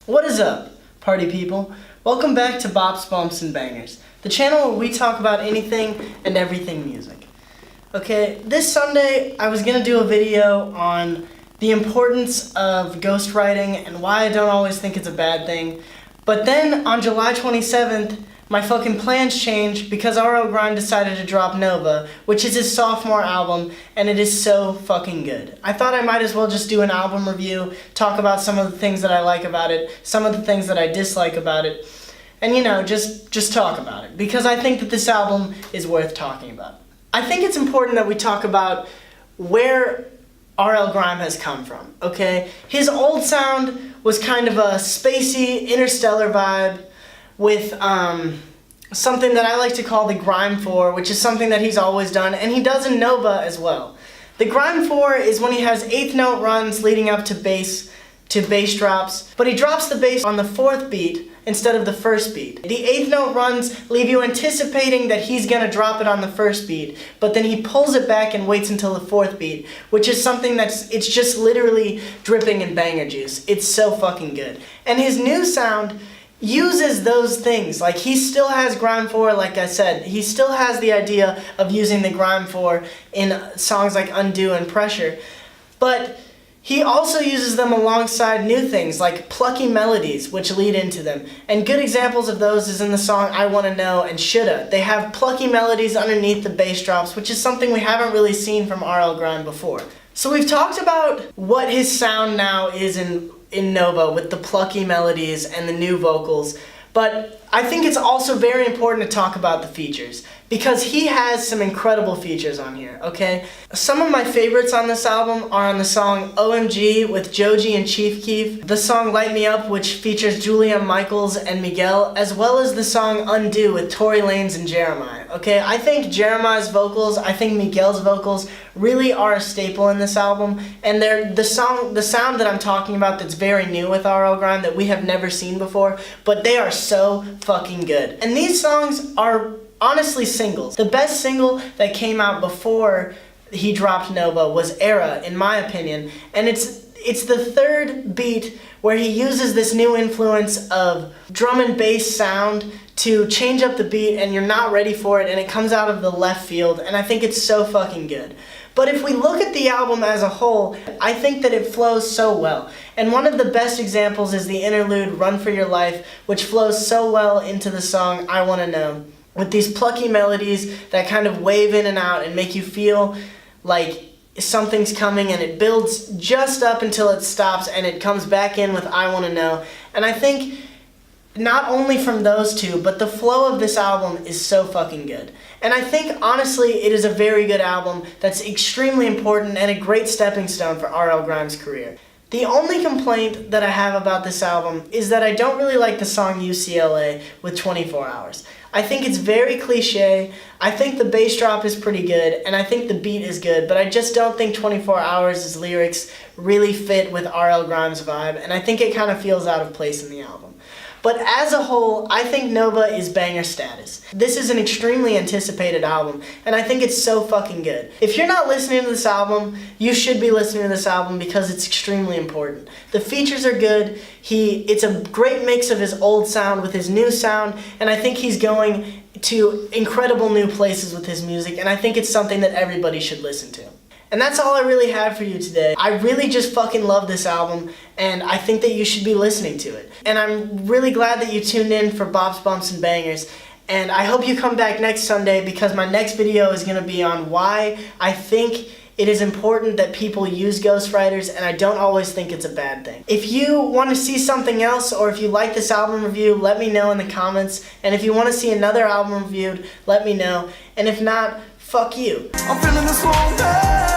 What is up, party people? Welcome back to Bops, Bumps, and Bangers, the channel where we talk about anything and everything music. Okay, this Sunday I was gonna do a video on the importance of ghostwriting and why I don't always think it's a bad thing. But then on July 27th, my fucking plans changed because Grime decided to drop Nova, which is his sophomore album, and it is so fucking good. I thought I might as well just do an album review, talk about some of the things that I like about it, some of the things that I dislike about it, and just talk about it, because I think that this album is worth talking about. I think it's important that we talk about where Grime has come from, okay? His old sound was kind of a spacey, interstellar vibe, with something that I like to call the Grime 4, which is something that he's always done, and he does in Nova as well. The Grime 4 is when he has 8th note runs leading up to bass drops, but he drops the bass on the 4th beat instead of the 1st beat. The 8th note runs leave you anticipating that he's gonna drop it on the 1st beat, but then he pulls it back and waits until the 4th beat, which is something it's just literally dripping in banger juice. It's so fucking good. And his new sound uses those things. Like, he still has Grime 4, like I said. He still has the idea of using the Grime 4 in songs like Undo and Pressure. But he also uses them alongside new things like plucky melodies, which lead into them. And good examples of those is in the song I Wanna Know and Shoulda. They have plucky melodies underneath the bass drops, which is something we haven't really seen from Grime before. So we've talked about what his sound now is in Nova with the plucky melodies and the new vocals, but I think it's also very important to talk about the features, because he has some incredible features on here, okay? Some of my favorites on this album are on the song OMG with Joji and Chief Keef, the song Light Me Up, which features Julia Michaels and Miguel, as well as the song Undo with Tory Lanez and Jeremiah, okay? I think Jeremiah's vocals, I think Miguel's vocals really are a staple in this album, and they're the sound that I'm talking about that's very new with Grime that we have never seen before, but they are so fucking good. And these songs are honestly singles. The best single that came out before he dropped Nova was Era, in my opinion, and it's the 3rd beat where he uses this new influence of drum and bass sound to change up the beat, and you're not ready for it, and it comes out of the left field, and I think it's so fucking good. But if we look at the album as a whole, I think that it flows so well. And one of the best examples is the interlude Run For Your Life, which flows so well into the song I Wanna Know, with these plucky melodies that kind of wave in and out and make you feel like something's coming, and it builds just up until it stops and it comes back in with I Wanna Know. And I think not only from those two, but the flow of this album is so fucking good. And I think, honestly, it is a very good album that's extremely important and a great stepping stone for Grime's career. The only complaint that I have about this album is that I don't really like the song UCLA with 24 Hours. I think it's very cliche, I think the bass drop is pretty good, and I think the beat is good, but I just don't think 24 Hours' lyrics really fit with Grime's vibe, and I think it kind of feels out of place in the album. But as a whole, I think Nova is banger status. This is an extremely anticipated album, and I think it's so fucking good. If you're not listening to this album, you should be listening to this album because it's extremely important. The features are good, it's a great mix of his old sound with his new sound, and I think he's going to incredible new places with his music, and I think it's something that everybody should listen to. And that's all I really have for you today. I really just fucking love this album, and I think that you should be listening to it. And I'm really glad that you tuned in for Bops, Bumps, and Bangers, and I hope you come back next Sunday, because my next video is going to be on why I think it is important that people use ghostwriters, and I don't always think it's a bad thing. If you want to see something else, or if you like this album review, let me know in the comments, and if you want to see another album reviewed, let me know, and if not, fuck you. I'm feeling this long day.